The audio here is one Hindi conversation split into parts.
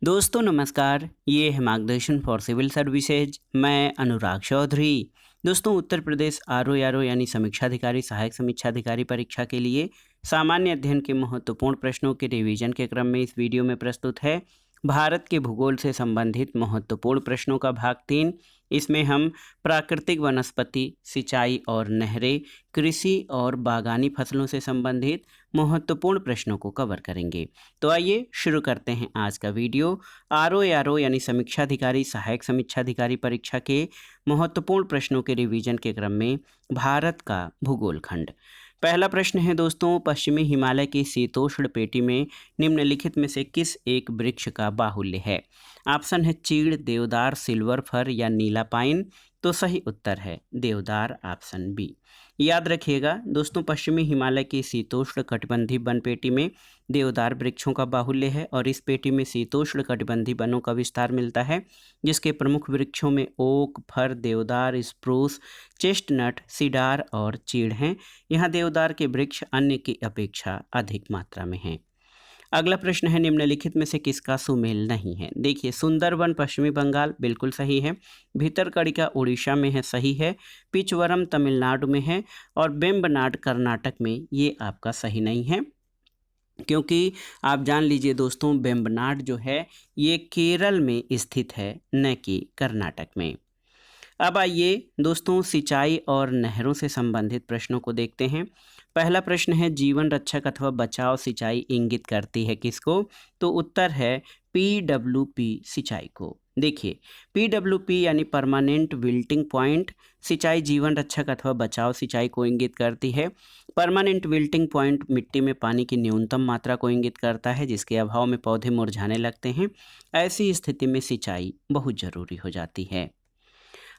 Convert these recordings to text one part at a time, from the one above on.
दोस्तों नमस्कार, ये है मार्गदर्शन फॉर सिविल सर्विसेज। मैं अनुराग चौधरी। दोस्तों उत्तर प्रदेश आरओ यानी समीक्षाधिकारी सहायक समीक्षाधिकारी परीक्षा के लिए सामान्य अध्ययन के महत्वपूर्ण प्रश्नों के रिवीजन के क्रम में इस वीडियो में प्रस्तुत है भारत के भूगोल से संबंधित महत्वपूर्ण प्रश्नों का भाग 3। इसमें हम प्राकृतिक वनस्पति, सिंचाई और नहरें, कृषि और बागानी फसलों से संबंधित महत्वपूर्ण प्रश्नों को कवर करेंगे। तो आइए शुरू करते हैं आज का वीडियो। आरओ यानी समीक्षाधिकारी सहायक समीक्षाधिकारी परीक्षा के महत्वपूर्ण प्रश्नों के रिवीजन के क्रम में भारत का भूगोल खंड। पहला प्रश्न है दोस्तों, पश्चिमी हिमालय की शीतोष्ण पेटी में निम्नलिखित में से किस एक वृक्ष का बाहुल्य है? ऑप्शन है चीड़, देवदार, सिल्वर फर या नीला पाइन। तो सही उत्तर है देवदार, ऑप्शन बी। याद रखिएगा दोस्तों, पश्चिमी हिमालय की शीतोष्ण कटिबंधीय वन पेटी में देवदार वृक्षों का बाहुल्य है और इस पेटी में शीतोष्ण कटिबंधीय वनों का विस्तार मिलता है, जिसके प्रमुख वृक्षों में ओक, फर, देवदार, स्प्रूस, चेस्टनट, सीडार और चीड़ हैं। यहाँ देवदार के वृक्ष अन्य की अपेक्षा अधिक मात्रा में हैं। अगला प्रश्न है, निम्नलिखित में से किसका सुमेल नहीं है? देखिए, सुंदरवन पश्चिमी बंगाल बिल्कुल सही है, भीतरकनिका उड़ीसा में है, सही है, पिचवरम तमिलनाडु में है और वेम्बनाड कर्नाटक में। ये आपका सही नहीं है, क्योंकि आप जान लीजिए दोस्तों, वेम्बनाड जो है ये केरल में स्थित है, न कि कर्नाटक में। अब आइए दोस्तों, सिंचाई और नहरों से संबंधित प्रश्नों को देखते हैं। पहला प्रश्न है, जीवन रक्षक अथवा बचाव सिंचाई इंगित करती है किसको? तो उत्तर है पीडब्ल्यूपी सिंचाई को। देखिए, पीडब्ल्यूपी यानी परमानेंट विल्टिंग पॉइंट सिंचाई जीवन रक्षक अथवा बचाव सिंचाई को इंगित करती है। परमानेंट विल्टिंग पॉइंट मिट्टी में पानी की न्यूनतम मात्रा को इंगित करता है, जिसके अभाव में पौधे मुरझाने लगते हैं। ऐसी स्थिति में सिंचाई बहुत जरूरी हो जाती है।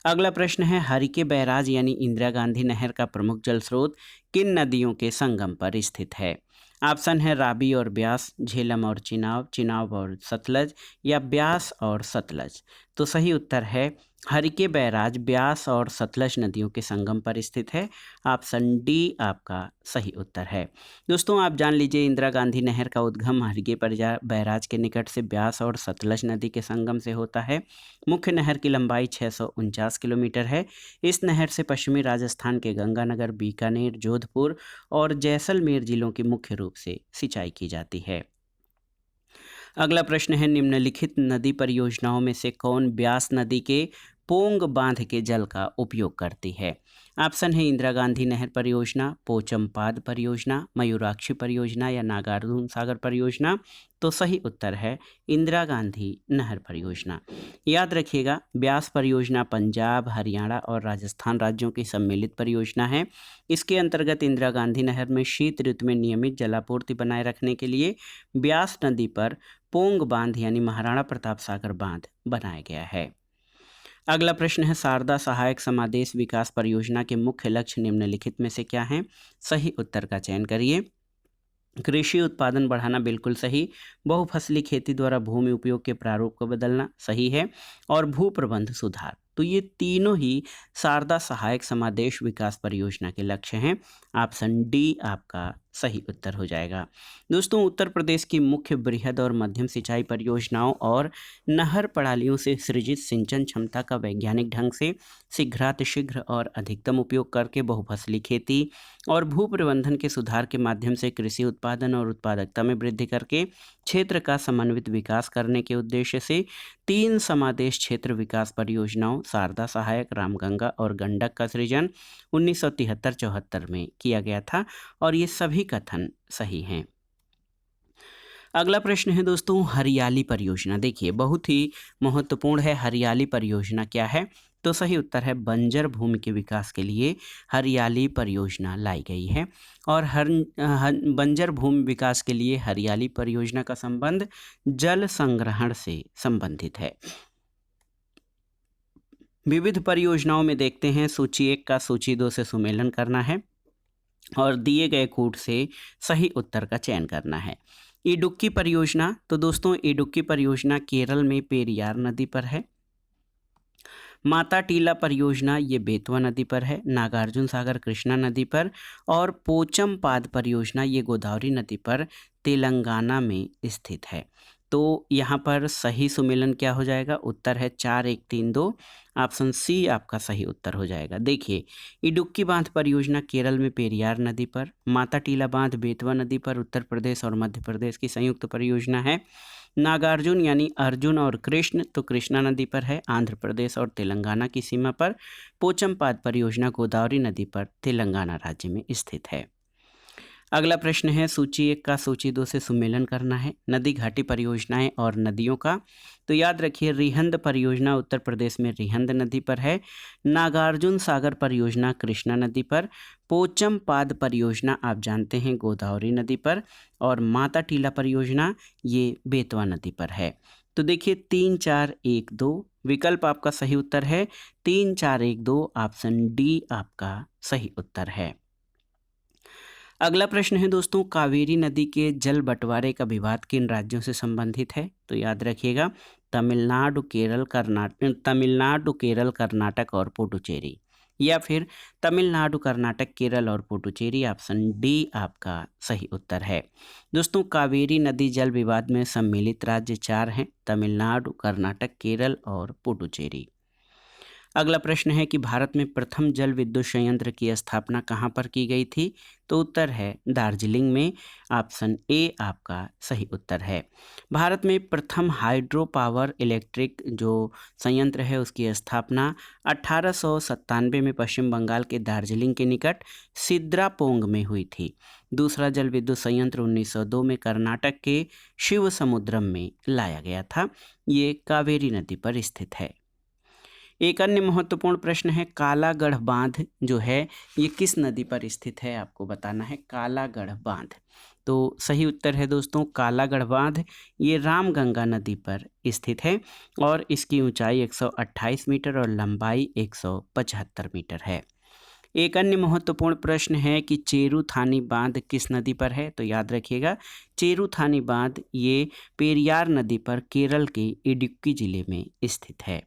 अगला प्रश्न है, हरिके बैराज यानी इंदिरा गांधी नहर का प्रमुख जल स्रोत किन नदियों के संगम पर स्थित है? ऑप्शन है रावी और ब्यास, झेलम और चिनाब, चिनाब और सतलज या ब्यास और सतलज। तो सही उत्तर है हरिके बैराज ब्यास और सतलज नदियों के संगम पर स्थित है। ऑप्शन डी आपका सही उत्तर है। दोस्तों आप जान लीजिए, इंदिरा गांधी नहर का उद्गम हरिके बैराज के निकट से ब्यास और सतलज नदी के संगम से होता है। मुख्य नहर की लंबाई 649 किलोमीटर है। इस नहर से पश्चिमी राजस्थान के गंगानगर, बीकानेर, जोधपुर और जैसलमेर जिलों की मुख्य रूप से सिंचाई की जाती है। अगला प्रश्न है, निम्नलिखित नदी परियोजनाओं में से कौन ब्यास नदी के पोंग बांध के जल का उपयोग करती है? ऑप्शन है इंदिरा गांधी नहर परियोजना, पोचमपाद परियोजना, मयूराक्षी परियोजना या नागार्जुन सागर परियोजना। तो सही उत्तर है इंदिरा गांधी नहर परियोजना। याद रखिएगा, ब्यास परियोजना पंजाब, हरियाणा और राजस्थान राज्यों की सम्मिलित परियोजना है। इसके अंतर्गत इंदिरा गांधी नहर में शीत ऋतु में नियमित जलापूर्ति बनाए रखने के लिए ब्यास नदी पर पोंग बांध यानी महाराणा प्रताप सागर बांध बनाया गया है। अगला प्रश्न है, शारदा सहायक समादेश विकास परियोजना के मुख्य लक्ष्य निम्नलिखित में से क्या हैं? सही उत्तर का चयन करिए। कृषि उत्पादन बढ़ाना बिल्कुल सही, बहुफसली खेती द्वारा भूमि उपयोग के प्रारूप को बदलना सही है और भू प्रबंध सुधार। तो ये तीनों ही शारदा सहायक समादेश विकास परियोजना के लक्ष्य हैं। ऑप्शन डी आपका सही उत्तर हो जाएगा। दोस्तों उत्तर प्रदेश की मुख्य बृहद और मध्यम सिंचाई परियोजनाओं और नहर प्रणालियों से सृजित सिंचन क्षमता का वैज्ञानिक ढंग से शीघ्रातिशीघ्र और अधिकतम उपयोग करके बहुफसली खेती और भू प्रबंधन के सुधार के माध्यम से कृषि उत्पादन और उत्पादकता में वृद्धि करके क्षेत्र का समन्वित विकास करने के उद्देश्य से 3 समादेश क्षेत्र विकास परियोजनाओं शारदा सहायक, रामगंगा और गंडक का सृजन 1973-74 में किया गया था और ये सभी कथन सही हैं। अगला प्रश्न है दोस्तों, हरियाली परियोजना। देखिए, बहुत ही महत्वपूर्ण है। हरियाली परियोजना क्या है? तो सही उत्तर है बंजर भूमि के विकास के लिए हरियाली परियोजना लाई गई है और बंजर भूमि विकास के लिए हरियाली परियोजना का संबंध जल संग्रहण से संबंधित है। विविध परियोजनाओं में देखते हैं, सूची 1 का सूची 2 से सुमेलन करना है और दिए गए कूट से सही उत्तर का चयन करना है। इडुक्की परियोजना, तो दोस्तों इडुक्की परियोजना केरल में पेरियार नदी पर है। माता टीला परियोजना ये बेतवा नदी पर है, नागार्जुन सागर कृष्णा नदी पर। और पोचमपाद परियोजना ये गोदावरी नदी पर तेलंगाना में स्थित है। तो यहाँ पर सही सुमेलन क्या हो जाएगा? उत्तर है 4, 1, 3, 2। ऑप्शन सी आपका सही उत्तर हो जाएगा। देखिए, इडुक्की बांध परियोजना केरल में पेरियार नदी पर, माता टीला बांध बेतवा नदी पर उत्तर प्रदेश और मध्य प्रदेश की संयुक्त परियोजना है। नागार्जुन यानी अर्जुन और कृष्ण तो कृष्णा नदी पर है, आंध्र प्रदेश और तेलंगाना की सीमा पर। पोचमपाद परियोजना गोदावरी नदी पर तेलंगाना राज्य में स्थित है। अगला प्रश्न है, सूची 1 का सूची 2 से सुमेलन करना है। नदी घाटी परियोजनाएं और नदियों का, तो याद रखिए रिहंद परियोजना उत्तर प्रदेश में रिहंद नदी पर है। नागार्जुन सागर परियोजना कृष्णा नदी पर। पोचमपाद परियोजना आप जानते हैं गोदावरी नदी पर। और माता टीला परियोजना ये बेतवा नदी पर है। तो देखिए 3, 4, 1, 2 विकल्प आपका सही उत्तर है। 3, 4, 1, 2 ऑप्शन डी आपका सही उत्तर है। अगला प्रश्न है दोस्तों, कावेरी नदी के जल बंटवारे का विवाद किन राज्यों से संबंधित है? तो याद रखिएगा तमिलनाडु, केरल, कर्नाटक और पुडुचेरी, या फिर तमिलनाडु, कर्नाटक, केरल और पुडुचेरी। ऑप्शन डी आपका सही उत्तर है। दोस्तों, कावेरी नदी जल विवाद में सम्मिलित राज्य 4 हैं, तमिलनाडु, कर्नाटक, केरल और पुडुचेरी। अगला प्रश्न है कि भारत में प्रथम जल विद्युत संयंत्र की स्थापना कहाँ पर की गई थी? तो उत्तर है दार्जिलिंग में। ऑप्शन ए आपका सही उत्तर है। भारत में प्रथम हाइड्रो पावर इलेक्ट्रिक जो संयंत्र है उसकी स्थापना 1897 में पश्चिम बंगाल के दार्जिलिंग के निकट सिद्रापोंग में हुई थी। दूसरा जल विद्युत संयंत्र 1902 में कर्नाटक के शिवसमुद्रम में लाया गया था। ये कावेरी नदी पर स्थित है। एक अन्य महत्वपूर्ण प्रश्न है, कालागढ़ बांध जो है ये किस नदी पर स्थित है? आपको बताना है कालागढ़ बांध। तो सही उत्तर है दोस्तों कालागढ़ बांध ये रामगंगा नदी पर स्थित है और इसकी ऊंचाई 128 मीटर और लंबाई 175 मीटर है। एक अन्य महत्वपूर्ण प्रश्न है कि चेरुथानी बांध किस नदी पर है? तो याद रखिएगा चेरुथानी बांध ये पेरियार नदी पर केरल के इडुक्की जिले में स्थित है।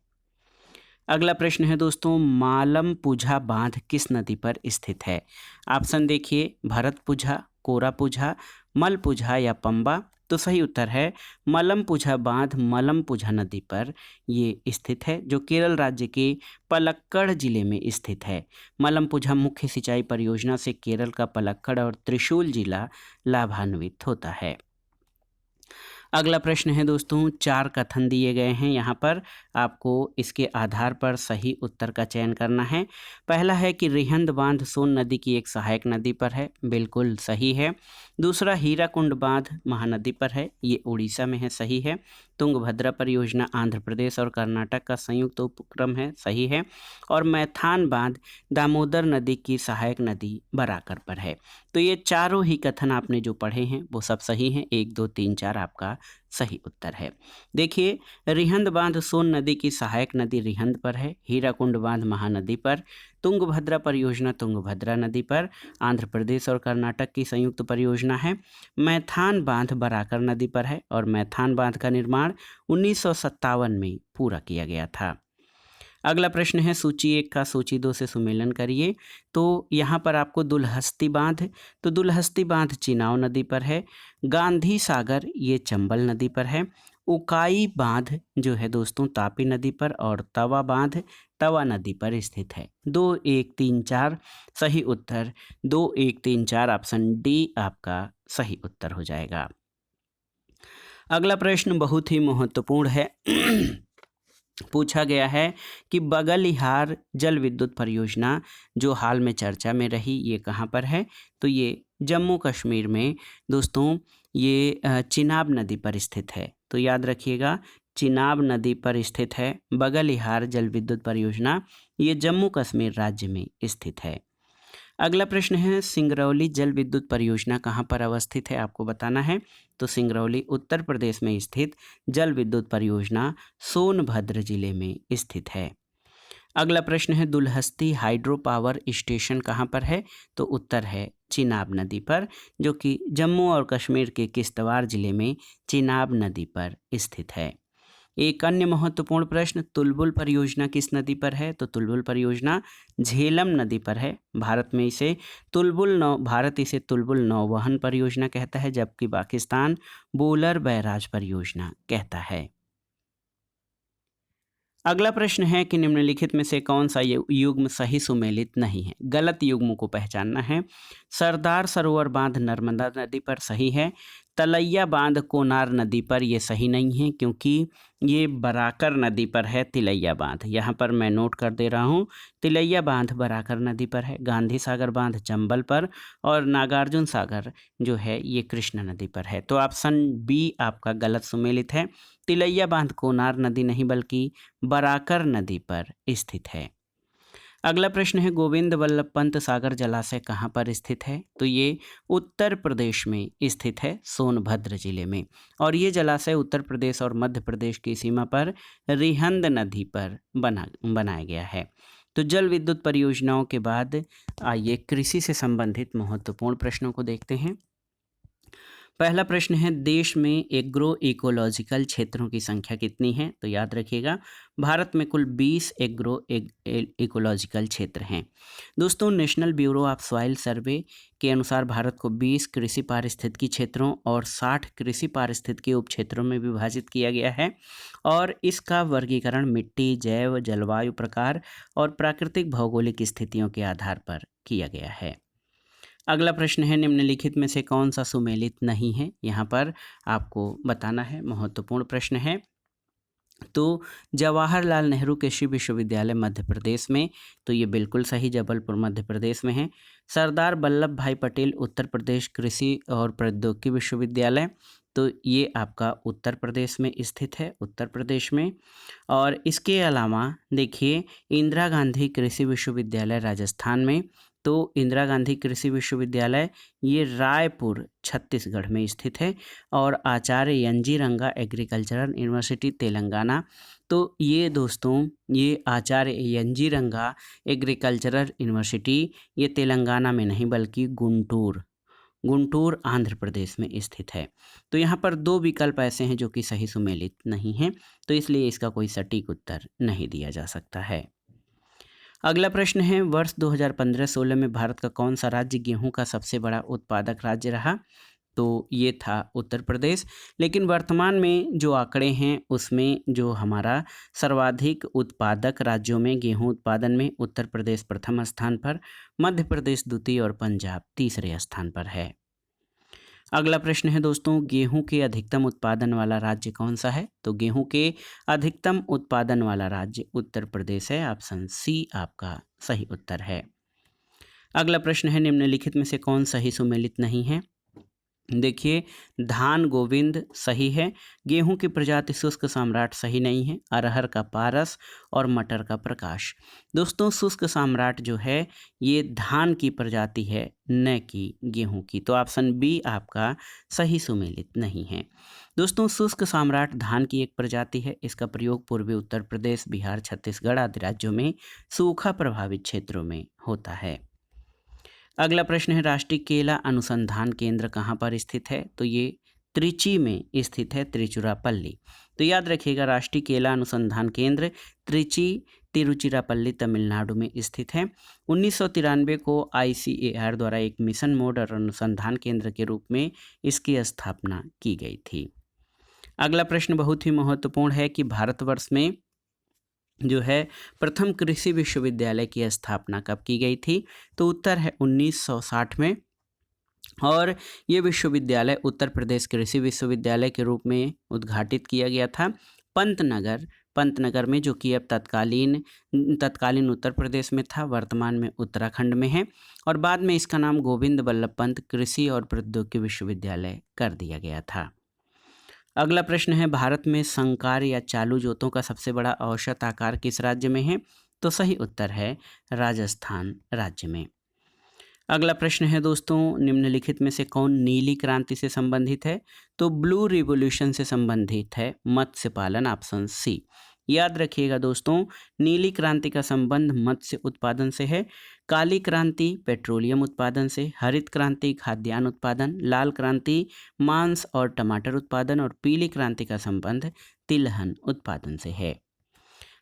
अगला प्रश्न है दोस्तों, मालमपुझा बांध किस नदी पर स्थित है? ऑप्शन देखिए भरतपुझा, कोरापुझा, मलपुझा या पंबा। तो सही उत्तर है मलमपुझा बांध मलमपुझा नदी पर ये स्थित है जो केरल राज्य के पलक्कड़ जिले में स्थित है। मलमपुझा मुख्य सिंचाई परियोजना से केरल का पलक्कड़ और त्रिशूल जिला लाभान्वित होता है। अगला प्रश्न है दोस्तों, 4 कथन दिए गए हैं यहाँ पर, आपको इसके आधार पर सही उत्तर का चयन करना है। पहला है कि रिहंद बांध सोन नदी की एक सहायक नदी पर है, बिल्कुल सही है। दूसरा, हीराकुंड बांध महानदी पर है, ये उड़ीसा में है, सही है। तुंगभद्रा परियोजना आंध्र प्रदेश और कर्नाटक का संयुक्त उपक्रम है, सही है। और मैथान बांध दामोदर नदी की सहायक नदी बराकर पर है। तो ये चारों ही कथन आपने जो पढ़े हैं वो सब सही हैं। 1, 2, 3, 4 आपका सही उत्तर है। देखिए रिहंद बांध सोन नदी की सहायक नदी रिहंद पर है, हीराकुंड बांध महानदी पर, तुंगभद्रा परियोजना तुंगभद्रा नदी पर आंध्र प्रदेश और कर्नाटक की संयुक्त परियोजना है। मैथान बांध बराकर नदी पर है और मैथान बांध का निर्माण 1957 में पूरा किया गया था। अगला प्रश्न है, सूची 1 का सूची 2 से सुमेलन करिए। तो यहाँ पर आपको दुलहस्ती बांध, तो दुलहस्ती बांध चिनाव नदी पर है। गांधी सागर ये चंबल नदी पर है। उकाई बांध जो है दोस्तों तापी नदी पर और तवा बांध तवा नदी पर स्थित है। 2, 1, 3, 4 सही उत्तर 2, 1, 3, 4 ऑप्शन डी आपका सही उत्तर हो जाएगा। अगला प्रश्न बहुत ही महत्वपूर्ण है पूछा गया है कि बगलिहार जल विद्युत परियोजना जो हाल में चर्चा में रही ये कहाँ पर है? तो ये जम्मू कश्मीर में दोस्तों ये चिनाब नदी पर स्थित है। तो याद रखिएगा चिनाब नदी पर स्थित है बगलिहार जल विद्युत परियोजना, ये जम्मू कश्मीर राज्य में स्थित है। अगला प्रश्न है, सिंगरौली जल विद्युत परियोजना कहाँ पर अवस्थित है? आपको बताना है। तो सिंगरौली उत्तर प्रदेश में स्थित जल विद्युत परियोजना सोनभद्र जिले में स्थित है। अगला प्रश्न है, दुलहस्ती हाइड्रो पावर स्टेशन कहाँ पर है? तो उत्तर है चिनाब नदी पर, जो कि जम्मू और कश्मीर के किश्तवाड़ जिले में चिनाब नदी पर स्थित है। एक अन्य महत्वपूर्ण प्रश्न, तुलबुल परियोजना किस नदी पर है? तो तुलबुल परियोजना झेलम नदी पर है। भारत इसे तुलबुल नौवहन परियोजना कहता है, जबकि पाकिस्तान बूलर बैराज परियोजना कहता है। अगला प्रश्न है कि निम्नलिखित में से कौन सा युग्म सही सुमेलित नहीं है? गलत युग्म को पहचानना है। सरदार सरोवर बांध नर्मदा नदी पर सही है। तलैया बांध कोनार नदी पर ये सही नहीं है, क्योंकि ये बराकर नदी पर है तिलैया बांध। यहाँ पर मैं नोट कर दे रहा हूँ, तिलैया बांध बराकर नदी पर है। गांधी सागर बांध चंबल पर और नागार्जुन सागर जो है ये कृष्णा नदी पर है। तो ऑप्शन बी आपका गलत सुमेलित है। तिलैया बांध कोनार नदी नहीं बल्कि बराकर नदी पर स्थित है। अगला प्रश्न है, गोविंद वल्लभ पंत सागर जलाशय कहाँ पर स्थित है? तो ये उत्तर प्रदेश में स्थित है, सोनभद्र जिले में। और ये जलाशय उत्तर प्रदेश और मध्य प्रदेश की सीमा पर रिहंद नदी पर बनाया गया है। तो जल विद्युत परियोजनाओं के बाद आइए कृषि से संबंधित महत्वपूर्ण प्रश्नों को देखते हैं। पहला प्रश्न है, देश में एग्रो इकोलॉजिकल क्षेत्रों की संख्या कितनी है? तो याद रखिएगा, भारत में कुल 20 एग्रो इकोलॉजिकल क्षेत्र हैं। दोस्तों, नेशनल ब्यूरो ऑफ सॉइल सर्वे के अनुसार भारत को 20 कृषि पारिस्थितिकी क्षेत्रों और 60 कृषि पारिस्थितिकी उप क्षेत्रों में विभाजित किया गया है और इसका वर्गीकरण मिट्टी, जैव, जलवायु प्रकार और प्राकृतिक भौगोलिक स्थितियों के आधार पर किया गया है। अगला प्रश्न है, निम्नलिखित में से कौन सा सुमेलित नहीं है? यहाँ पर आपको बताना है, महत्वपूर्ण प्रश्न है। तो जवाहरलाल नेहरू कृषि विश्वविद्यालय मध्य प्रदेश में, तो ये बिल्कुल सही, जबलपुर मध्य प्रदेश में है। सरदार वल्लभ भाई पटेल उत्तर प्रदेश कृषि और प्रौद्योगिकी विश्वविद्यालय, तो ये आपका उत्तर प्रदेश में स्थित है, उत्तर प्रदेश में। और इसके अलावा देखिए, इंदिरा गांधी कृषि विश्वविद्यालय राजस्थान में, तो इंदिरा गांधी कृषि विश्वविद्यालय ये रायपुर छत्तीसगढ़ में स्थित है। और आचार्य एनजी रंगा एग्रीकल्चरल यूनिवर्सिटी तेलंगाना, तो ये दोस्तों ये आचार्य एनजी रंगा एग्रीकल्चरल यूनिवर्सिटी ये तेलंगाना में नहीं बल्कि गुंटूर आंध्र प्रदेश में स्थित है। तो यहाँ पर दो विकल्प ऐसे हैं जो कि सही सुमेलित नहीं हैं, तो इसलिए इसका कोई सटीक उत्तर नहीं दिया जा सकता है। अगला प्रश्न है, वर्ष 2015-16 में भारत का कौन सा राज्य गेहूं का सबसे बड़ा उत्पादक राज्य रहा? तो ये था उत्तर प्रदेश। लेकिन वर्तमान में जो आंकड़े हैं उसमें जो हमारा सर्वाधिक उत्पादक राज्यों में गेहूं उत्पादन में उत्तर प्रदेश प्रथम स्थान पर, मध्य प्रदेश द्वितीय और पंजाब तीसरे स्थान पर है। अगला प्रश्न है दोस्तों, गेहूं के अधिकतम उत्पादन वाला राज्य कौन सा है? तो गेहूं के अधिकतम उत्पादन वाला राज्य उत्तर प्रदेश है, ऑप्शन सी आपका सही उत्तर है। अगला प्रश्न है, निम्नलिखित में से कौन सही सुमेलित नहीं है? देखिए, धान गोविंद सही है, गेहूं की प्रजाति शुष्क सम्राट सही नहीं है, अरहर का पारस और मटर का प्रकाश। दोस्तों, शुष्क सम्राट जो है ये धान की प्रजाति है, न कि गेहूं की, तो ऑप्शन बी आपका सही सुमेलित नहीं है। दोस्तों, शुष्क सम्राट धान की एक प्रजाति है, इसका प्रयोग पूर्वी उत्तर प्रदेश, बिहार, छत्तीसगढ़ आदि राज्यों में सूखा प्रभावित क्षेत्रों में होता है। अगला प्रश्न है, राष्ट्रीय केला अनुसंधान केंद्र कहाँ पर स्थित है? तो ये त्रिची में स्थित है, त्रिचुरापल्ली। तो याद रखिएगा, राष्ट्रीय केला अनुसंधान केंद्र त्रिची तिरुचिरापल्ली तमिलनाडु में स्थित है। 1993 को ICAR द्वारा एक मिशन मोड और अनुसंधान केंद्र के रूप में इसकी स्थापना की गई थी। अगला प्रश्न बहुत ही महत्वपूर्ण है कि भारतवर्ष में जो है प्रथम कृषि विश्वविद्यालय की स्थापना कब की गई थी? तो उत्तर है 1960 में। और ये विश्वविद्यालय उत्तर प्रदेश कृषि विश्वविद्यालय के रूप में उद्घाटित किया गया था पंतनगर में, जो कि अब तत्कालीन उत्तर प्रदेश में था, वर्तमान में उत्तराखंड में है। और बाद में इसका नाम गोविंद वल्लभ पंत कृषि और प्रौद्योगिकी विश्वविद्यालय कर दिया गया था। अगला प्रश्न है, भारत में संकार या चालू जोतों का सबसे बड़ा औसत आकार किस राज्य में है? तो सही उत्तर है राजस्थान राज्य में। अगला प्रश्न है दोस्तों, निम्नलिखित में से कौन नीली क्रांति से संबंधित है? तो ब्लू रिवॉल्यूशन से संबंधित है मत्स्य पालन, ऑप्शन सी। याद रखिएगा दोस्तों, नीली क्रांति का संबंध मत्स्य उत्पादन से है, काली क्रांति पेट्रोलियम उत्पादन से, हरित क्रांति खाद्यान्न उत्पादन, लाल क्रांति मांस और टमाटर उत्पादन और पीली क्रांति का संबंध तिलहन उत्पादन से है।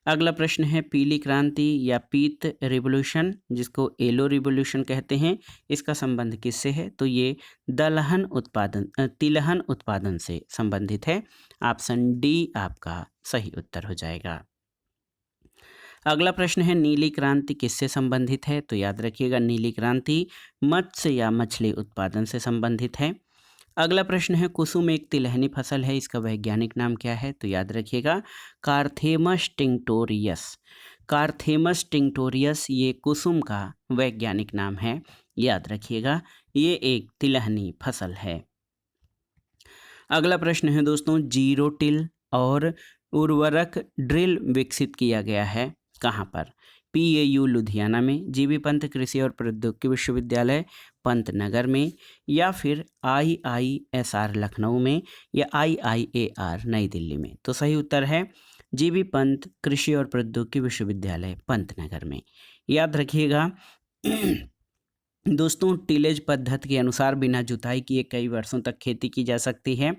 अगला प्रश्न है पीली क्रांति या पीत रिवॉल्यूशन, जिसको येलो रिवॉल्यूशन कहते हैं, इसका संबंध किससे है? तो ये तिलहन उत्पादन से संबंधित है। ऑप्शन डी आपका सही उत्तर हो जाएगा। अगला प्रश्न है नीली क्रांति किससे संबंधित है? तो याद रखिएगा, नीली क्रांति मत्स्य या मछली उत्पादन से संबंधित है। अगला प्रश्न है कुसुम एक तिलहनी फसल है, इसका वैज्ञानिक नाम क्या है? तो याद रखिएगा, कार्थेमस टिंक्टोरियस। कार्थेमस टिंक्टोरियस ये कुसुम का वैज्ञानिक नाम है, याद रखिएगा, ये एक तिलहनी फसल है। अगला प्रश्न है दोस्तों, जीरो टिल और उर्वरक ड्रिल विकसित किया गया है कहाँ पर? PAU लुधियाना में, जीबी पंत कृषि और प्रौद्योगिकी विश्वविद्यालय पंतनगर में, या फिर IISR लखनऊ में, या IIAR नई दिल्ली में। तो सही उत्तर है जीबी पंत कृषि और प्रौद्योगिकी विश्वविद्यालय पंतनगर में। याद रखिएगा दोस्तों, टिलेज पद्धति के अनुसार बिना जुताई किए कई वर्षों तक खेती की जा सकती है।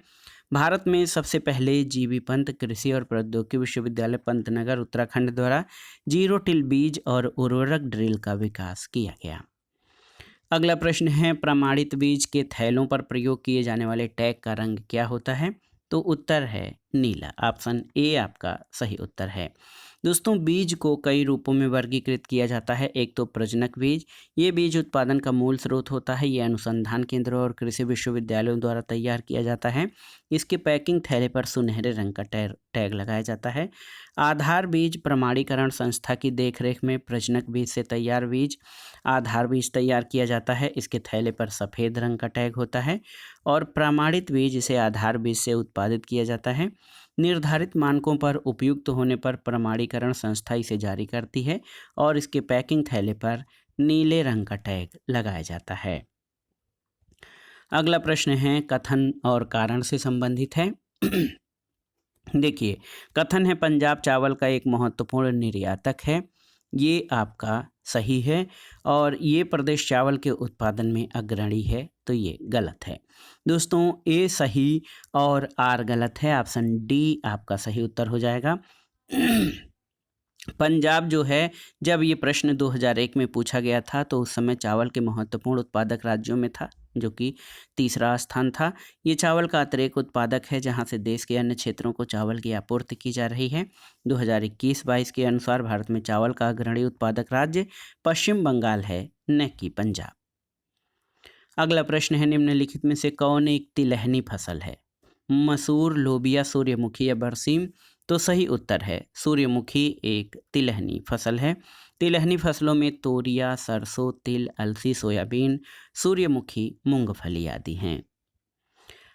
भारत में सबसे पहले जीबी पंत कृषि और प्रौद्योगिकी विश्वविद्यालय पंतनगर उत्तराखंड द्वारा जीरो टिल बीज और उर्वरक ड्रिल का विकास किया गया। अगला प्रश्न है प्रमाणित बीज के थैलों पर प्रयोग किए जाने वाले टैग का रंग क्या होता है? तो उत्तर है नीला। ऑप्शन ए आपका सही उत्तर है। दोस्तों, बीज को कई रूपों में वर्गीकृत किया जाता है। एक तो प्रजनक बीज, ये बीज उत्पादन का मूल स्रोत होता है। ये अनुसंधान केंद्रों और कृषि विश्वविद्यालयों द्वारा तैयार किया जाता है। इसके पैकिंग थैले पर सुनहरे रंग का टैग लगाया जाता है। आधार बीज प्रमाणीकरण संस्था की देखरेख में प्रजनक बीज से तैयार बीज आधार बीज तैयार किया जाता है। इसके थैले पर सफ़ेद रंग का टैग होता है। और प्रमाणित बीज इसे आधार बीज से उत्पादित किया जाता है। निर्धारित मानकों पर उपयुक्त होने पर प्रमाणीकरण संस्था इसे जारी करती है और इसके पैकिंग थैले पर नीले रंग का टैग लगाया जाता है। अगला प्रश्न है कथन और कारण से संबंधित है। देखिए, कथन है पंजाब चावल का एक महत्वपूर्ण निर्यातक है, ये आपका सही है। और ये प्रदेश चावल के उत्पादन में अग्रणी है, तो ये गलत है। दोस्तों, ए सही और आर गलत है। ऑप्शन डी आपका सही उत्तर हो जाएगा। पंजाब जो है, जब ये प्रश्न 2001 में पूछा गया था तो उस समय चावल के महत्वपूर्ण उत्पादक राज्यों में था, जो कि तीसरा स्थान था। ये चावल का अतिरिक्त उत्पादक है, जहां से देश के अन्य क्षेत्रों को चावल की आपूर्ति की जा रही है। 2021-22 के अनुसार भारत में चावल का अग्रणी उत्पादक राज्य पश्चिम बंगाल है, न कि पंजाब। अगला प्रश्न है निम्नलिखित में से कौन एक तिलहनी फसल है? मसूर, लोबिया, सूर्यमुखी या बरसीम? तो सही उत्तर है सूर्यमुखी एक तिलहनी फसल है। तिलहनी फसलों में तोरिया, सरसों, तिल, अलसी, सोयाबीन, सूर्यमुखी, मूंगफली आदि हैं।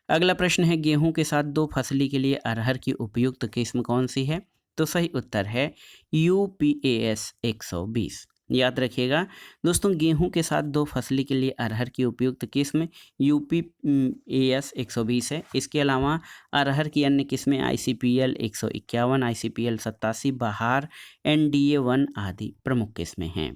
अगला प्रश्न है गेहूं के साथ दो फसली के लिए अरहर की उपयुक्त किस्म कौन सी है? तो सही उत्तर है UPAS 120। याद रखिएगा दोस्तों, गेहूं के साथ दो फसली के लिए अरहर की उपयुक्त किस्म UPAS 120 है। इसके अलावा अरहर की अन्य किस्में ICPL 151, ICPL 87, बहार, NDA 1 आदि प्रमुख किस्में हैं।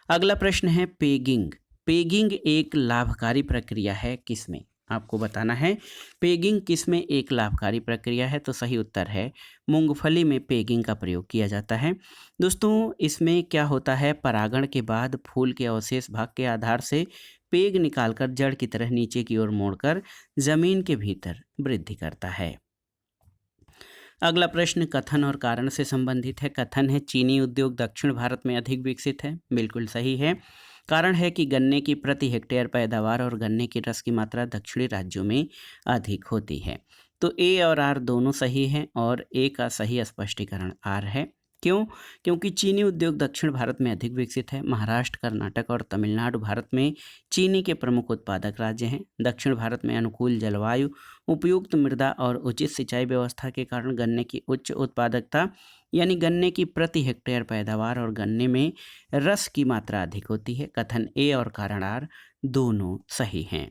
अगला प्रश्न है पेगिंग। पेगिंग एक लाभकारी प्रक्रिया है किसमें? आपको बताना है पेगिंग किसमें एक लाभकारी प्रक्रिया है। तो सही उत्तर है मूंगफली में पेगिंग का प्रयोग किया जाता है। दोस्तों, इसमें क्या होता है, परागण के बाद फूल के अवशेष भाग के आधार से पेग निकालकर जड़ की तरह नीचे की ओर मोड़कर जमीन के भीतर वृद्धि करता है। अगला प्रश्न कथन और कारण से संबंधित है। कथन है चीनी उद्योग दक्षिण भारत में अधिक विकसित है, बिल्कुल सही है। कारण है कि गन्ने की प्रति हेक्टेयर पैदावार और गन्ने की रस की मात्रा दक्षिणी राज्यों में अधिक होती है। तो ए और आर दोनों सही हैं और ए का सही स्पष्टीकरण आर है। क्यों? क्योंकि चीनी उद्योग दक्षिण भारत में अधिक विकसित है। महाराष्ट्र, कर्नाटक और तमिलनाडु भारत में चीनी के प्रमुख उत्पादक राज्य हैं। दक्षिण भारत में अनुकूल जलवायु, उपयुक्त मृदा और उचित सिंचाई व्यवस्था के कारण गन्ने की उच्च उत्पादकता यानी गन्ने की प्रति हेक्टेयर पैदावार और गन्ने में रस की मात्रा अधिक होती है। कथन ए और कारण आर दोनों सही हैं।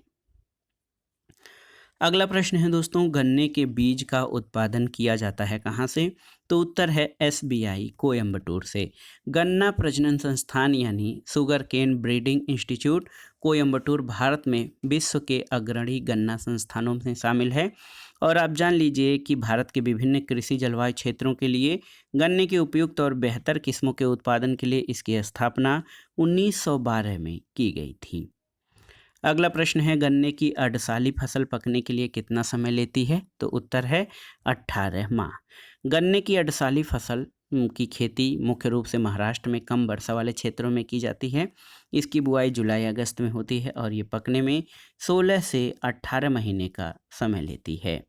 अगला प्रश्न है दोस्तों, गन्ने के बीज का उत्पादन किया जाता है कहाँ से? तो उत्तर है एसबीआई कोयम्बटूर से। गन्ना प्रजनन संस्थान यानी sugar cane breeding institute Coimbatore Bharat में विश्व के अग्रणी गन्ना संस्थानों में शामिल है। और आप जान लीजिए कि भारत के विभिन्न कृषि जलवायु क्षेत्रों के लिए गन्ने के उपयुक्त और बेहतर किस्मों के उत्पादन के लिए इसकी स्थापना 1912 में की गई थी। अगला प्रश्न है, गन्ने की अर्धसाली फसल पकने के लिए कितना समय लेती है? तो उत्तर है 18 माह। गन्ने की अर्धसाली फसल की खेती मुख्य रूप से महाराष्ट्र में कम वर्षा वाले क्षेत्रों में की जाती है। इसकी बुआई जुलाई अगस्त में होती है और ये पकने में 16 से 18 महीने का समय लेती है।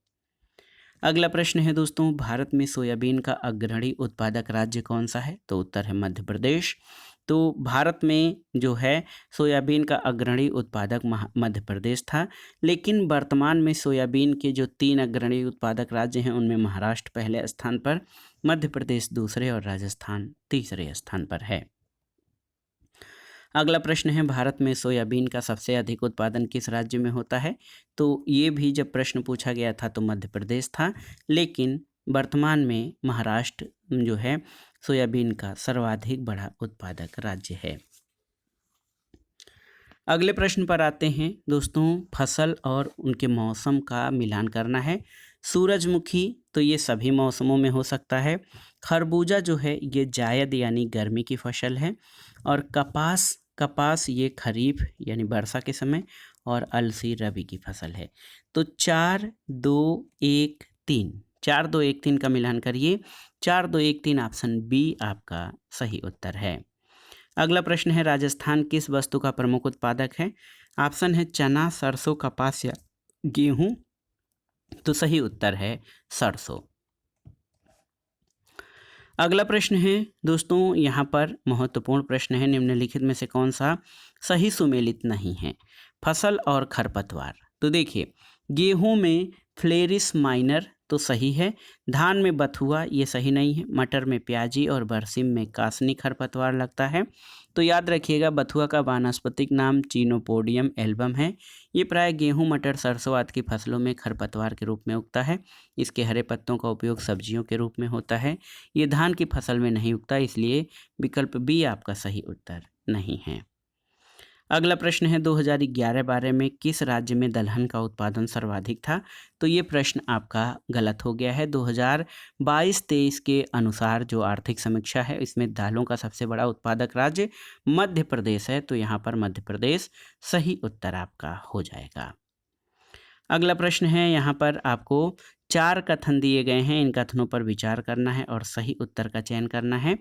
अगला प्रश्न है दोस्तों, भारत में सोयाबीन का अग्रणी उत्पादक राज्य कौन सा है? तो उत्तर है मध्य प्रदेश। तो भारत में जो है सोयाबीन का अग्रणी उत्पादक मध्य प्रदेश था, लेकिन वर्तमान में सोयाबीन के जो 3 अग्रणी उत्पादक राज्य हैं उनमें महाराष्ट्र पहले स्थान पर, मध्य प्रदेश दूसरे और राजस्थान तीसरे स्थान पर है। अगला प्रश्न है, भारत में सोयाबीन का सबसे अधिक उत्पादन किस राज्य में होता है? तो ये भी जब प्रश्न पूछा गया था तो मध्य प्रदेश था, लेकिन वर्तमान में महाराष्ट्र जो है सोयाबीन का सर्वाधिक बड़ा उत्पादक राज्य है। अगले प्रश्न पर आते हैं दोस्तों, फसल और उनके मौसम का मिलान करना है। सूरजमुखी तो ये सभी मौसमों में हो सकता है। खरबूजा जो है ये जायद यानी गर्मी की फसल है। और कपास ये खरीफ यानी वर्षा के समय, और अलसी रबी की फसल है। तो 4 2 1 3 4 2 1 3 का मिलान करिए। 4 2 1 3 ऑप्शन बी आपका सही उत्तर है। अगला प्रश्न है, राजस्थान किस वस्तु का प्रमुख उत्पादक है? ऑप्शन है चना, सरसों, कपास या गेहूं। तो सही उत्तर है सरसों। अगला प्रश्न है दोस्तों, यहाँ पर महत्वपूर्ण प्रश्न है, निम्नलिखित में से कौन सा सही सुमेलित नहीं है? फसल और खरपतवार। तो देखिए, गेहूं में फ्लेरिस माइनर तो सही है। धान में बथुआ ये सही नहीं है। मटर में प्याजी और बरसिम में कासनी खरपतवार लगता है। तो याद रखिएगा, बथुआ का वानस्पतिक नाम चिनोपोडियम एल्बम है। ये प्राय गेहूं, मटर, सरसों आदि की फसलों में खरपतवार के रूप में उगता है। इसके हरे पत्तों का उपयोग सब्जियों के रूप में होता है। ये धान की फसल में नहीं उगता, इसलिए विकल्प बी आपका सही उत्तर नहीं है। अगला प्रश्न है, 2011-12 में किस राज्य में दलहन का उत्पादन सर्वाधिक था? तो ये प्रश्न आपका गलत हो गया है। 2022-23 के अनुसार जो आर्थिक समीक्षा है इसमें दालों का सबसे बड़ा उत्पादक राज्य मध्य प्रदेश है। तो यहाँ पर मध्य प्रदेश सही उत्तर आपका हो जाएगा। अगला प्रश्न है, यहाँ पर आपको 4 कथन दिए गए हैं, इन कथनों पर विचार करना है और सही उत्तर का चयन करना है।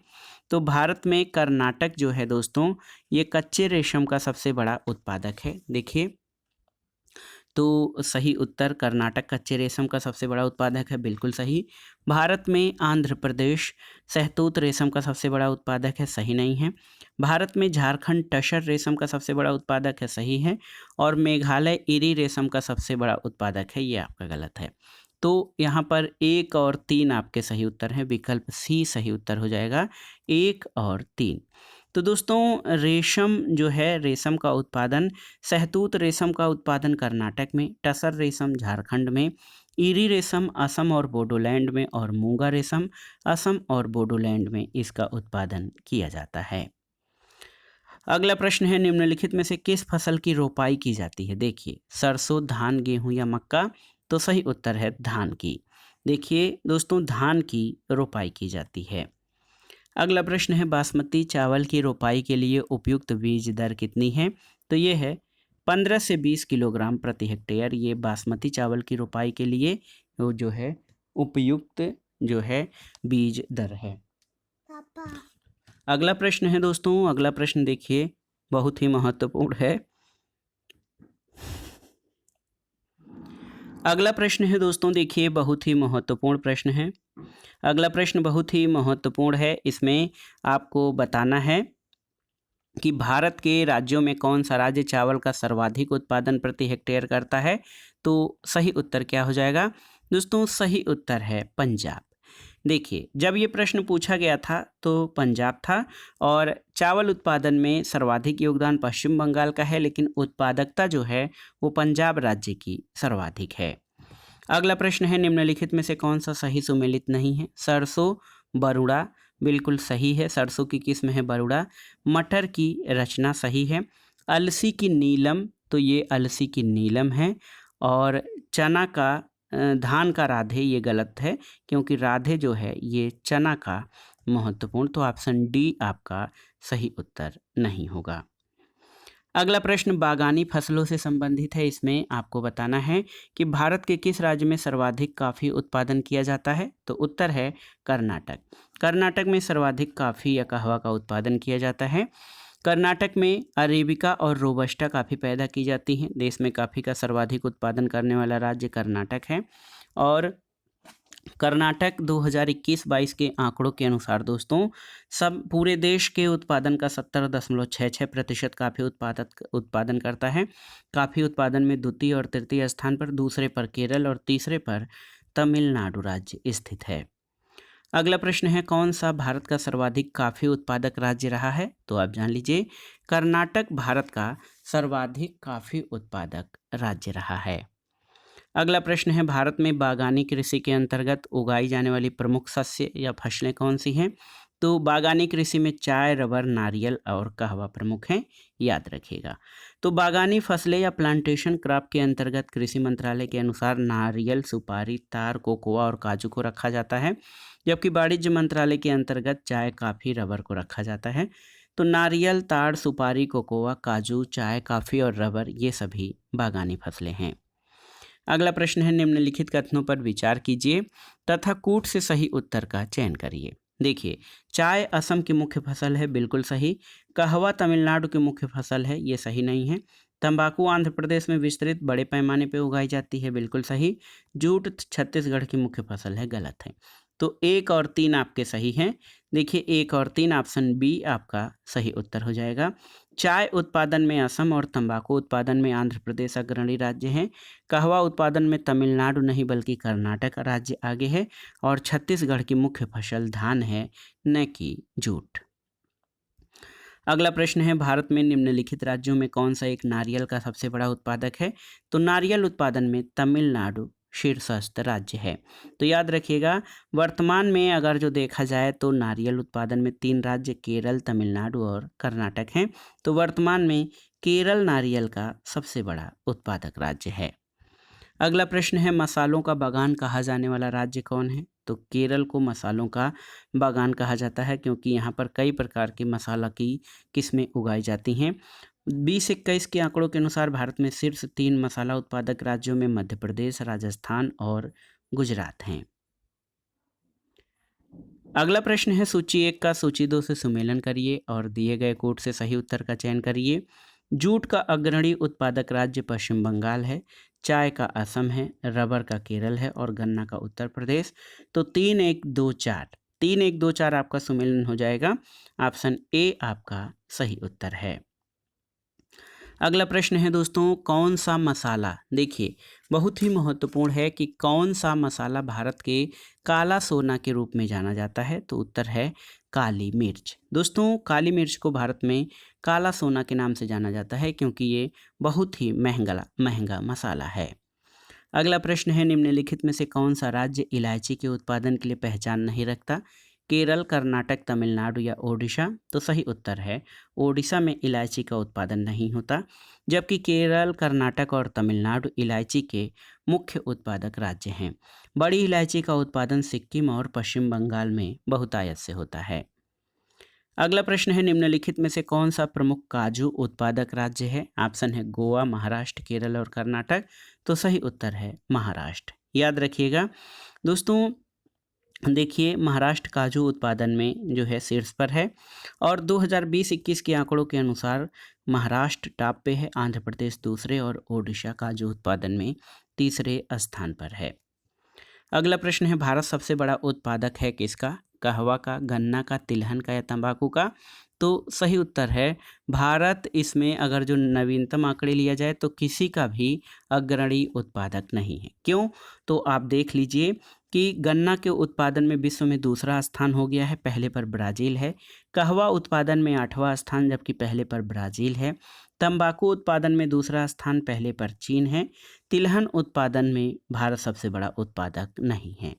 तो भारत में कर्नाटक जो है दोस्तों, ये कच्चे रेशम का सबसे बड़ा उत्पादक है। देखिए, तो सही उत्तर कर्नाटक कच्चे रेशम का सबसे बड़ा उत्पादक है, बिल्कुल सही। भारत में आंध्र प्रदेश शहतूत रेशम का सबसे बड़ा उत्पादक है, सही नहीं है। भारत में झारखंड टसर रेशम का सबसे बड़ा उत्पादक है, सही है। और मेघालय इरी रेशम का सबसे बड़ा उत्पादक है, ये आपका गलत है। तो यहाँ पर 1 और 3 आपके सही उत्तर हैं, विकल्प सी सही उत्तर हो जाएगा, 1 और 3। तो दोस्तों, रेशम जो है रेशम का उत्पादन, शहतूत रेशम का उत्पादन कर्नाटक में, टसर रेशम झारखंड में, ईरी रेशम असम और बोडोलैंड में, और मूंगा रेशम असम और बोडोलैंड में इसका उत्पादन किया जाता है। अगला प्रश्न है, निम्नलिखित में से किस फसल की रोपाई की जाती है? देखिए, सरसों, धान, गेहूं या मक्का। तो सही उत्तर है धान की। देखिए दोस्तों, धान की रोपाई की जाती है। अगला प्रश्न है, बासमती चावल की रोपाई के लिए उपयुक्त बीज दर कितनी है? तो ये है 15 से 20 किलोग्राम प्रति हेक्टेयर। ये बासमती चावल की रोपाई के लिए वो जो है उपयुक्त जो है बीज दर है। पापा। अगला प्रश्न है दोस्तों, अगला प्रश्न देखिए, बहुत ही महत्वपूर्ण है। अगला प्रश्न है दोस्तों, देखिए, बहुत ही महत्वपूर्ण प्रश्न है। अगला प्रश्न बहुत ही महत्वपूर्ण है। इसमें आपको बताना है कि भारत के राज्यों में कौन सा राज्य चावल का सर्वाधिक उत्पादन प्रति हेक्टेयर करता है? तो सही उत्तर क्या हो जाएगा दोस्तों? सही उत्तर है पंजाब। देखिए, जब ये प्रश्न पूछा गया था तो पंजाब था और चावल उत्पादन में सर्वाधिक योगदान पश्चिम बंगाल का है, लेकिन उत्पादकता जो है वो पंजाब राज्य की सर्वाधिक है। अगला प्रश्न है, निम्नलिखित में से कौन सा सही सुमेलित नहीं है? सरसों, बरुड़ा बिल्कुल सही है, सरसों की किस्म है बरुड़ा। मटर की रचना सही है। अलसी की नीलम, तो ये अलसी की नीलम है। और चना का धान का राधे, ये गलत है क्योंकि राधे जो है ये चना का महत्वपूर्ण, तो ऑप्शन डी आपका सही उत्तर नहीं होगा। अगला प्रश्न बागानी फसलों से संबंधित है। इसमें आपको बताना है कि भारत के किस राज्य में सर्वाधिक कॉफ़ी उत्पादन किया जाता है? तो उत्तर है कर्नाटक। कर्नाटक में सर्वाधिक कॉफ़ी या कहवा का उत्पादन किया जाता है। कर्नाटक में अरेबिका और रोबस्टा कॉफ़ी पैदा की जाती हैं। देश में कॉफ़ी का सर्वाधिक उत्पादन करने वाला राज्य कर्नाटक है। और कर्नाटक 2021-22 के आंकड़ों के अनुसार दोस्तों, सब पूरे देश के उत्पादन का 70.66% काफ़ी उत्पादन करता है। काफ़ी उत्पादन में द्वितीय और तृतीय स्थान पर, दूसरे पर केरल और तीसरे पर तमिलनाडु राज्य स्थित है। अगला प्रश्न है, कौन सा भारत का सर्वाधिक काफ़ी उत्पादक राज्य रहा है? तो आप जान लीजिए, कर्नाटक भारत का सर्वाधिक काफ़ी उत्पादक राज्य रहा है। अगला प्रश्न है, भारत में बागानी कृषि के अंतर्गत उगाई जाने वाली प्रमुख सस्य या फसलें कौन सी हैं? तो बागानी कृषि में चाय, रबर, नारियल और कहवा प्रमुख हैं, याद रखिएगा। तो बागानी फसलें या प्लांटेशन क्रॉप के अंतर्गत कृषि मंत्रालय के अनुसार नारियल, सुपारी, तार, कोकोआ और काजू को रखा जाता है, जबकि वाणिज्य मंत्रालय के अंतर्गत चाय, कॉफ़ी, रबर को रखा जाता है। तो नारियल, ताड़, सुपारी, कोकोआ, काजू, चाय, कॉफ़ी और रबर ये सभी बागानी फसलें हैं। अगला प्रश्न है, निम्नलिखित कथनों पर विचार कीजिए तथा कूट से सही उत्तर का चयन करिए। देखिए, चाय असम की मुख्य फसल है, बिल्कुल सही। कहवा तमिलनाडु की मुख्य फसल है, ये सही नहीं है। तंबाकू आंध्र प्रदेश में विस्तृत बड़े पैमाने पर उगाई जाती है, बिल्कुल सही। जूट छत्तीसगढ़ की मुख्य फसल है, गलत है। तो 1 और 3 आपके सही हैं। देखिए, 1 और 3 ऑप्शन बी आपका सही उत्तर हो जाएगा। चाय उत्पादन में असम और तंबाकू उत्पादन में आंध्र प्रदेश अग्रणी राज्य हैं। कहवा उत्पादन में तमिलनाडु नहीं बल्कि कर्नाटक राज्य आगे है। और छत्तीसगढ़ की मुख्य फसल धान है, न कि जूट। अगला प्रश्न है, भारत में निम्नलिखित राज्यों में कौन सा एक नारियल का सबसे बड़ा उत्पादक है? तो नारियल उत्पादन में तमिलनाडु शीर्षस्थ राज्य है। तो याद रखिएगा, वर्तमान में अगर जो देखा जाए तो नारियल उत्पादन में 3 राज्य केरल, तमिलनाडु और कर्नाटक हैं। तो वर्तमान में केरल नारियल का सबसे बड़ा उत्पादक राज्य है। अगला प्रश्न है, मसालों का बागान कहा जाने वाला राज्य कौन है? तो केरल को मसालों का बागान कहा जाता है क्योंकि यहाँ पर कई प्रकार की मसाला की किस्में उगाई जाती हैं। 2021 के आंकड़ों के अनुसार भारत में शीर्ष 3 मसाला उत्पादक राज्यों में मध्य प्रदेश, राजस्थान और गुजरात हैं। अगला प्रश्न है, सूची 1 का सूची 2 से सुमेलन करिए और दिए गए कोड से सही उत्तर का चयन करिए। जूट का अग्रणी उत्पादक राज्य पश्चिम बंगाल है। चाय का असम है, रबर का केरल है और गन्ना का उत्तर प्रदेश। तो 3 1 2 4 3 1 2 4 आपका सुमेलन हो जाएगा। ऑप्शन ए आपका सही उत्तर है। अगला प्रश्न है दोस्तों, कौन सा मसाला, देखिए बहुत ही महत्वपूर्ण है कि कौन सा मसाला भारत के काला सोना के रूप में जाना जाता है? तो उत्तर है काली मिर्च। दोस्तों, काली मिर्च को भारत में काला सोना के नाम से जाना जाता है क्योंकि ये बहुत ही महंगा मसाला है। अगला प्रश्न है, निम्नलिखित में से कौन सा राज्य इलायची के उत्पादन के लिए पहचान नहीं रखता? केरल, कर्नाटक, तमिलनाडु या ओडिशा? तो सही उत्तर है ओडिशा में इलायची का उत्पादन नहीं होता, जबकि केरल, कर्नाटक और तमिलनाडु इलायची के मुख्य उत्पादक राज्य हैं। बड़ी इलायची का उत्पादन सिक्किम और पश्चिम बंगाल में बहुतायत से होता है। अगला प्रश्न है, निम्नलिखित में से कौन सा प्रमुख काजू उत्पादक राज्य है? ऑप्शन है गोवा, महाराष्ट्र, केरल और कर्नाटक। तो सही उत्तर है महाराष्ट्र। याद रखिएगा दोस्तों, देखिए महाराष्ट्र काजू उत्पादन में जो है शीर्ष पर है और 2020-21 के आंकड़ों के अनुसार महाराष्ट्र टॉप पे है, आंध्र प्रदेश दूसरे और ओडिशा काजू उत्पादन में तीसरे स्थान पर है। अगला प्रश्न है, भारत सबसे बड़ा उत्पादक है किसका? कहवा का, गन्ना का, तिलहन का या तंबाकू का? तो सही उत्तर है भारत। इसमें अगर जो नवीनतम आंकड़े लिया जाए तो किसी का भी अग्रणी उत्पादक नहीं है। क्यों? तो आप देख लीजिए कि गन्ना के उत्पादन में विश्व में दूसरा स्थान हो गया है, पहले पर ब्राज़ील है। कहवा उत्पादन में 8वां स्थान, जबकि पहले पर ब्राज़ील है। तंबाकू उत्पादन में दूसरा स्थान, पहले पर चीन है। तिलहन उत्पादन में भारत सबसे बड़ा उत्पादक नहीं है।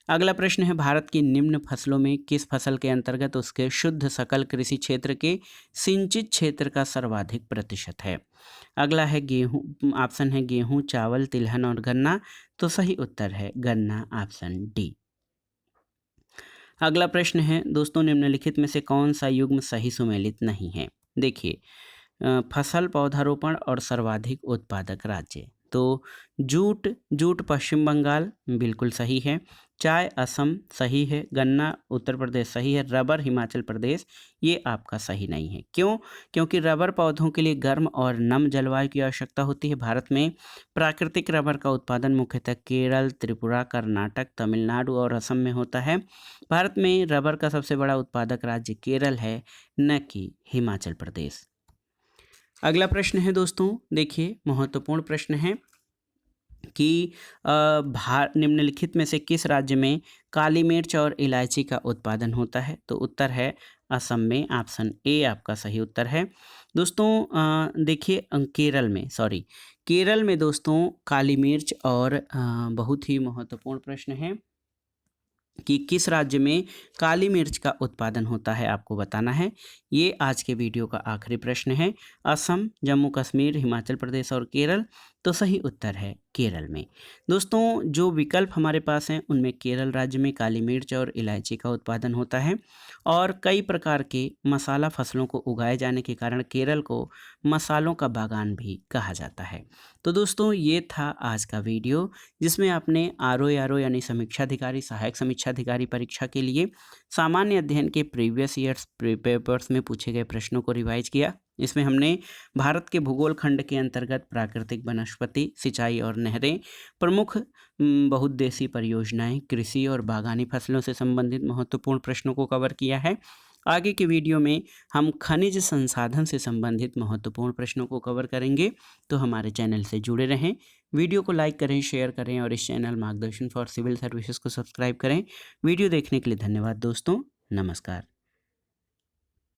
अगला प्रश्न है भारत की निम्न फसलों में किस फसल के अंतर्गत उसके शुद्ध सकल कृषि क्षेत्र के सिंचित क्षेत्र का सर्वाधिक प्रतिशत है? अगला है गेहूं, ऑप्शन है गेहूं, चावल, तिलहन और गन्ना। तो सही उत्तर है गन्ना, ऑप्शन डी। अगला प्रश्न है दोस्तों, निम्नलिखित में से कौन सा युग्म सही सुमेलित नहीं है? देखिए, फसल पौधारोपण और सर्वाधिक उत्पादक राज्य, तो जूट पश्चिम बंगाल बिल्कुल सही है। चाय असम सही है। गन्ना उत्तर प्रदेश सही है। रबर हिमाचल प्रदेश ये आपका सही नहीं है। क्यों? क्योंकि रबर पौधों के लिए गर्म और नम जलवायु की आवश्यकता होती है। भारत में प्राकृतिक रबर का उत्पादन मुख्यतः केरल, त्रिपुरा, कर्नाटक, तमिलनाडु और असम में होता है। भारत में रबर का सबसे बड़ा उत्पादक राज्य केरल है, न कि हिमाचल प्रदेश। अगला प्रश्न है दोस्तों, देखिए महत्वपूर्ण प्रश्न है कि निम्नलिखित में से किस राज्य में काली मिर्च और इलायची का उत्पादन होता है? तो उत्तर है असम में, ऑप्शन ए आपका सही उत्तर है। दोस्तों देखिए केरल में दोस्तों काली मिर्च और बहुत ही महत्वपूर्ण प्रश्न है कि किस राज्य में काली मिर्च का उत्पादन होता है, आपको बताना है। ये आज के वीडियो का आखिरी प्रश्न है। असम, जम्मू कश्मीर, हिमाचल प्रदेश और केरल। तो सही उत्तर है केरल में। दोस्तों जो विकल्प हमारे पास हैं उनमें केरल राज्य में काली मिर्च और इलायची का उत्पादन होता है और कई प्रकार के मसाला फसलों को उगाए जाने के कारण केरल को मसालों का बागान भी कहा जाता है। तो दोस्तों ये था आज का वीडियो, जिसमें आपने आरओ यानी समीक्षा अधिकारी, सहायक समीक्षा अधिकारी परीक्षा के लिए सामान्य अध्ययन के प्रीवियस ईयर्स पेपर्स में पूछे गए प्रश्नों को रिवाइज किया। इसमें हमने भारत के भूगोल खंड के अंतर्गत प्राकृतिक वनस्पति, सिंचाई और नहरें, प्रमुख बहुउद्देशीय परियोजनाएं, कृषि और बागानी फसलों से संबंधित महत्वपूर्ण प्रश्नों को कवर किया है। आगे के वीडियो में हम खनिज संसाधन से संबंधित महत्वपूर्ण प्रश्नों को कवर करेंगे। तो हमारे चैनल से जुड़े रहें, वीडियो को लाइक करें, शेयर करें और इस चैनल मार्गदर्शन फॉर सिविल सर्विसेज को सब्सक्राइब करें। वीडियो देखने के लिए धन्यवाद दोस्तों, नमस्कार।